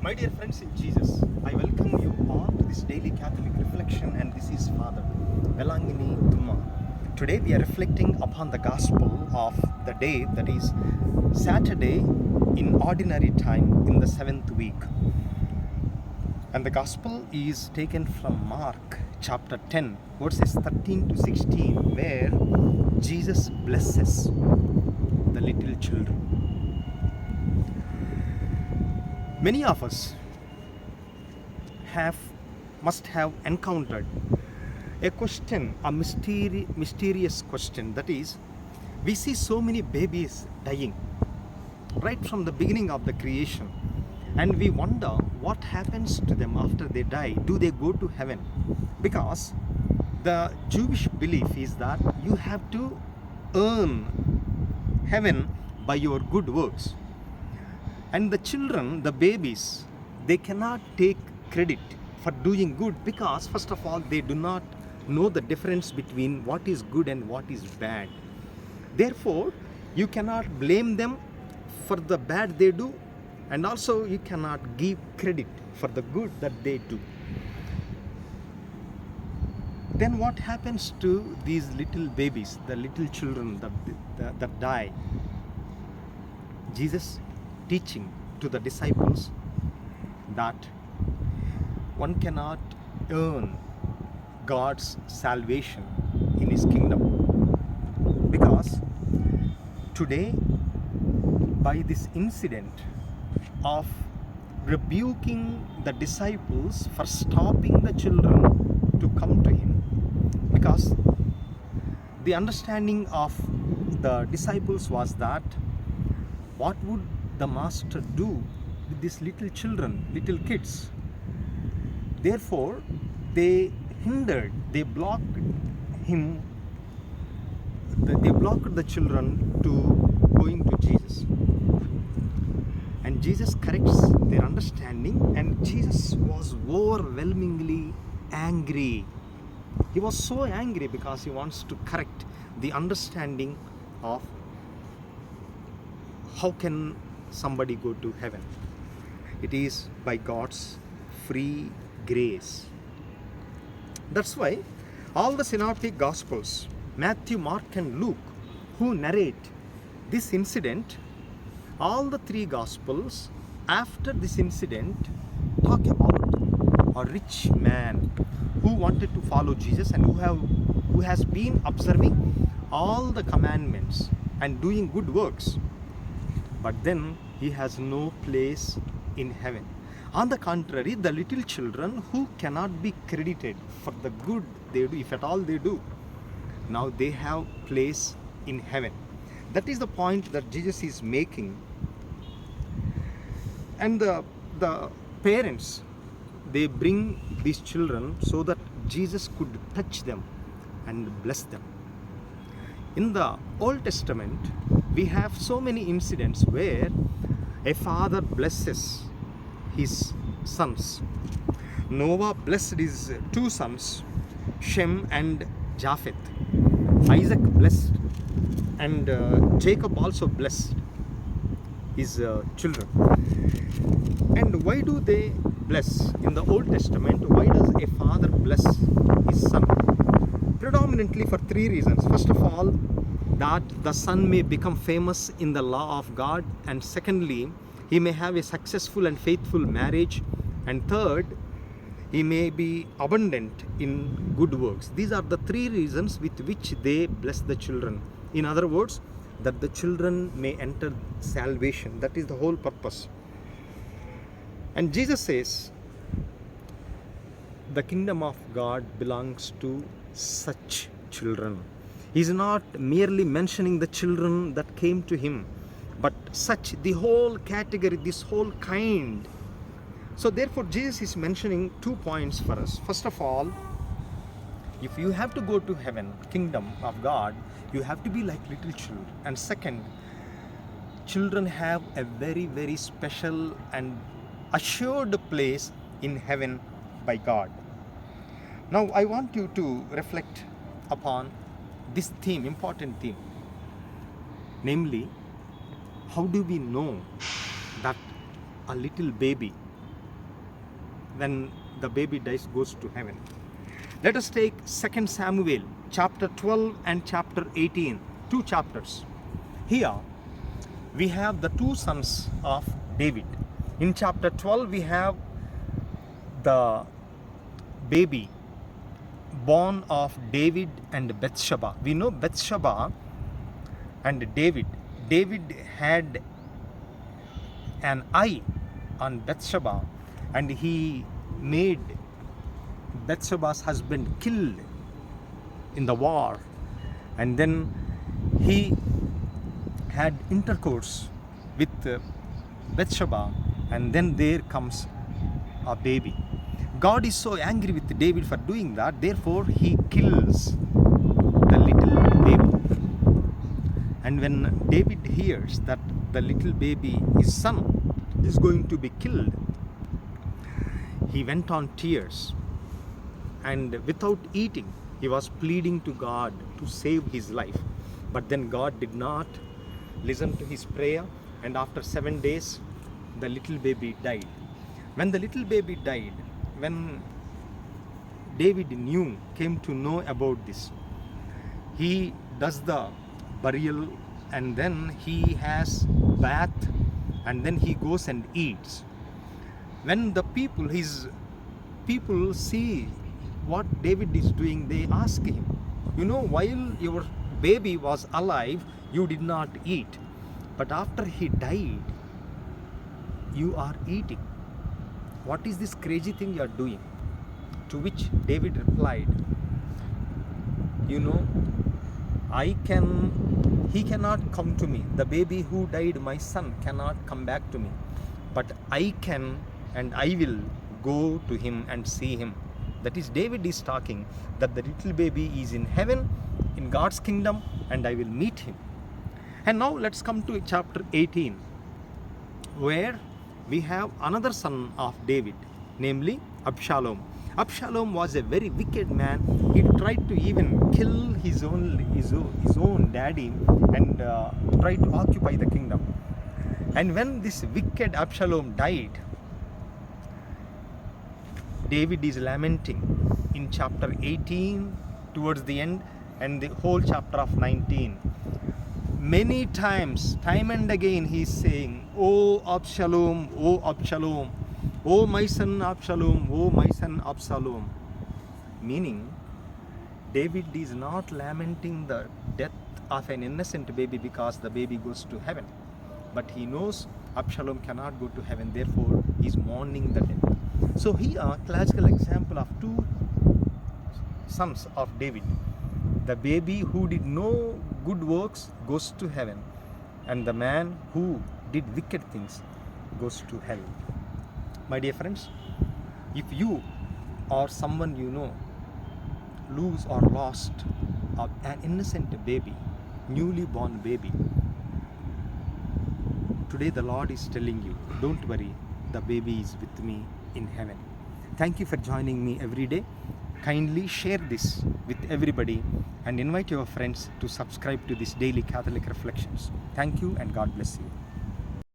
My dear friends in Jesus, I welcome you all to this daily Catholic reflection, and this is Father Velangini, Thumma. Today we are reflecting upon the Gospel of the day, that is Saturday in ordinary time in the 7th week. And the Gospel is taken from Mark chapter 10, verses 13 to 16, where Jesus blesses the little children. Many of us must have encountered a question, a mysterious question. That is, we see so many babies dying right from the beginning of the creation, and we wonder what happens to them after they die. Do they go to heaven? Because the Jewish belief is that you have to earn heaven by your good works. And the children, the babies, they cannot take credit for doing good because, first of all, they do not know the difference between what is good and what is bad. Therefore, you cannot blame them for the bad they do, and also you cannot give credit for the good that they do. Then what happens to these little babies, the little children that die? Jesus teaching to the disciples that one cannot earn God's salvation in His kingdom, because today, by this incident of rebuking the disciples for stopping the children to come to Him, because the understanding of the disciples was that what would the master do with these little children, little kids? Therefore, they blocked the children to going to Jesus. And Jesus corrects their understanding, and Jesus was overwhelmingly angry. He was so angry because He wants to correct the understanding of how can somebody go to heaven. It is by God's free grace. That's why all the synoptic gospels, Matthew, Mark and Luke, who narrate this incident, all the three gospels after this incident talk about a rich man who wanted to follow Jesus and who has been observing all the commandments and doing good works. But then he has no place in heaven. On the contrary, the little children who cannot be credited for the good they do, if at all they do, now they have place in heaven. That is the point that Jesus is making. And the parents, they bring these children so that Jesus could touch them and bless them. In the Old Testament, we have so many incidents where a father blesses his sons. Noah blessed his two sons, Shem and Japheth. Isaac blessed, and Jacob also blessed his children. And why do they bless? In the Old Testament, why does a father bless his son? Predominantly for three reasons. First of all, that the son may become famous in the law of God, and secondly, he may have a successful and faithful marriage, and third, he may be abundant in good works. These are the three reasons with which they bless the children. In other words, that the children may enter salvation. That is the whole purpose. And Jesus says, the kingdom of God belongs to such children. He is not merely mentioning the children that came to Him, but such, the whole category, this whole kind. So therefore, Jesus is mentioning 2 points for us. First of all, if you have to go to heaven, kingdom of God, you have to be like little children. And second, children have a very, very special and assured place in heaven by God. Now, I want you to reflect upon this theme, important theme. Namely, how do we know that a little baby when the baby dies, goes to heaven. Let us take 2 Samuel chapter 12 and chapter 18, 2 chapters. Here we have the two sons of David. In chapter 12 we have the baby born of David and Bathsheba. We know Bathsheba and David. David had an eye on Bathsheba, and he made Bathsheba's husband killed in the war, and then he had intercourse with Bathsheba, and then there comes a baby. God is so angry with David for doing that, therefore he kills the little baby. And when David hears that the little baby, his son, is going to be killed, he went on tears, and without eating he was pleading to God to save his life. But then God did not listen to his prayer, and after 7 days the little baby died. When the little baby died, when David came to know about this, he does the burial, and then he has bath, and then he goes and eats. When the his people see what David is doing, they ask him, while your baby was alive, you did not eat, but after he died, you are eating. What is this crazy thing you are doing? To which David replied, he cannot come to me. The baby who died, my son, cannot come back to me. But I can, and I will go to him and see him. That is, David is talking that the little baby is in heaven, in God's kingdom, and I will meet him. And now let's come to chapter 18, where we have another son of David, namely Absalom. Absalom was a very wicked man. He tried to even kill his own daddy and try to occupy the kingdom. And when this wicked Absalom died, David is lamenting in chapter 18 towards the end, and the whole chapter of 19. Many times, time and again, he is saying, "Oh Absalom, oh Absalom, oh my son Absalom, oh my son Absalom." Meaning, David is not lamenting the death of an innocent baby because the baby goes to heaven, but he knows Absalom cannot go to heaven, therefore he is mourning the death. So here, a classical example of two sons of David. The baby who did no good works goes to heaven, and the man who did wicked things goes to hell. My dear friends, if you or someone you know lose or lost an innocent baby, newly born baby, today the Lord is telling you, don't worry, the baby is with me in heaven. Thank you for joining me every day. Kindly share this with everybody and invite your friends to subscribe to this daily Catholic Reflections. Thank you, and God bless you.